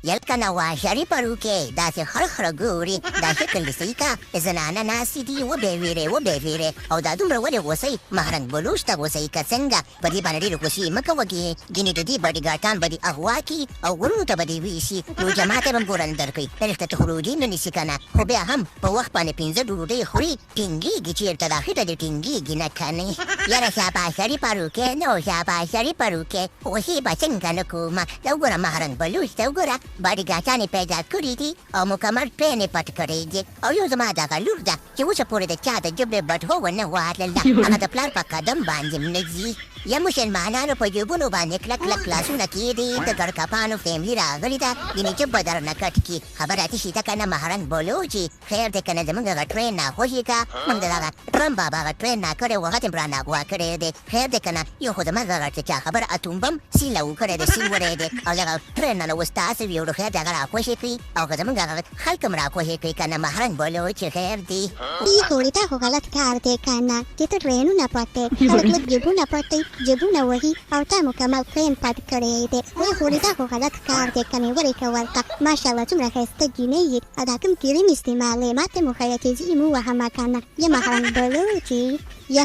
يلقنا واشري پروکې داسې خړ ګوري دا شکل دې کا زنانه ناسې دي وبېویرې او دا دومره ولې غوسۍ مهرنګ بلوچ ته غوسۍ که څنګه په دې باندې ډېرې غوسې مه کوه ګینې د دې باډیګارډان به دې اغوا کړي او غرونو ته به دې ویشي نو جماعت یې به هم ګورن درکوي رښته ته خو روژې نه نیسي که نه خو بیا هم په وخت باندې 5 ډوډۍ خوري ټینګېږي چېرته دا خېټه دې ټینګېږي نه که نه یاره شاباشري پروکې نو شاباشري پروکې غوسې به څنګه نه کومه دا وګوره مهرنګ بلوچ ته وګوره باډیګارډانې پیدا کړي دي او مکمل پرې پټ کړی دي او یو زما دغه لور ده چې اوسه پورې د چا د جبلې بټهو ونه وهلله هغه د پلار په قدم باندې نه ځي یا مسلمانانو په جیبونو باندې کلک لاسونه کېږدي د ګړکپانو فیملي راغلې ده ګینې جب به درنه کټ کړي خبره تشي ته که نه مهرنګ بلوچي خیر دی که نه زموږ هغه ټرین ناخوښې که موږ د دغه ټرمپ بابا هغه ټرین ناکړی و هغه ته هم راناغوا کړی دی خیر دی که نه یو خو زموږ هغه چې چا خبره اتوم بم سیله وکړی دی سیل وړی دی او دغه ټرین نه اوس تاسې وي نو خیر دی هغه راخوښې کړي او که زموږ هغه خلک هم راخوښې کړي که نه مهرنګ بلوچ خیر دی خورې تا خو غلط کار دی که نه چې ته ټرینونه پټ دی خلک لږ جیبونه پټ دی جیبونه وهي او تا مکمل ټرین پټ کړی دی وایي خورې تا خو غلط کار دی که نه ورې که ورته ماشاءالله څومره ښایسته جینۍ یې او دا کوم کریم استعمالوې ما ته مو ښیه چې زه یې مو وهمه که نه یا مهرنګ بلوچي یا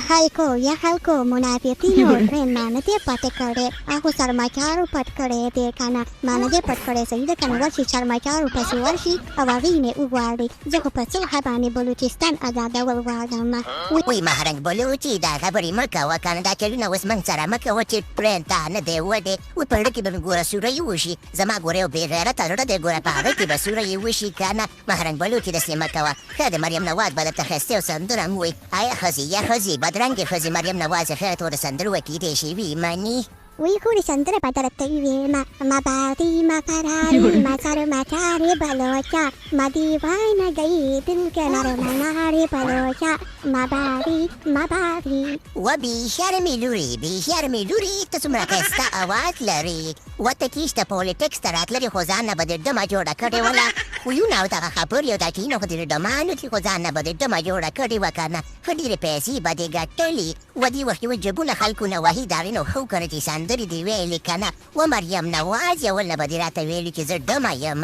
خلکو منافقینو ټرین ما نه دی پټ کړی هغو سرماچارو پټ کړی دی که نه ما نه دی پټ کړی صحیح ده که نه ورشي سرماچارو پسې ورشي او هغې نه وغواړي زه خو په څلحه باندې بلوچستان ازادول غواړم وی مهرنګ بلوچي دا خبرې مه کوه که نه دا چلونه اوس موږ سره مه کوه چې ټرین ته نه دی وډې وی په زړه کې به مې ګوره سوری وشي زما ګوره یو بې غیرته زړه دی ګوره په هغه کې به سوری وشي که نه مهرنګ بلوچي داسې مه کوه ښه د مریم نواز به درته ښایسته یو سندره هم وایي آیا ښځې یا ښځې بدرنګې ښځې مریم نواز ښه توره سندره وکیدی شي وي مني وی خورې سندره به درته ویمه ما بادی ما فراری ما سرمچارې بلوچه ما دیوانګۍ دل کې نرمنارې بلوچه ما بادی و بې شرمې لورې ته څومره ښایسته اواز لرې ورته کېشته پولیټکس ته راتللې خو ځان نه به دې ډمه جوړه کړې وله خویونه او دغه خبرې او دا ټینو خو دې ډمانو دي خو ځان نه به دې ډمه جوړه کړې وه که نه ښه ډېرې پیسې به دې ګټلې و دې وخت یې جبونه خلکو نه وهي د هغې نو ښه که نه چې سندرې دې ویلې که نه و مریم نواز یول نه به دې راته ویلي چې زه ډمه یم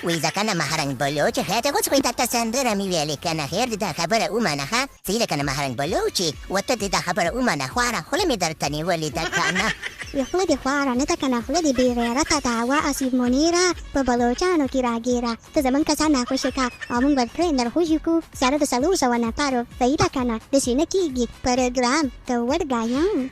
وی ځکه نه مهرنګ بلوچ خیر ته اوس خو یې درته سندره مې ویلې که نه خیر دې دا خبره ومنه ښه صحیح ده که نه مهرنګ بلوچې ورته دې دا خبره ومنه خواره خوله مې درته نیولې ده که نه خوله دې خواره نه ده که نه خوله دې بې غیرته ده وا اسیب منیره په بلوچانو کې راګیره ته زموږ کسان ناخوښې که او موږ به ټرین درخوشي کړو سره د 400 نفرو صحیح ده که نه داسې نه کېږي پروګرام ته ورګایم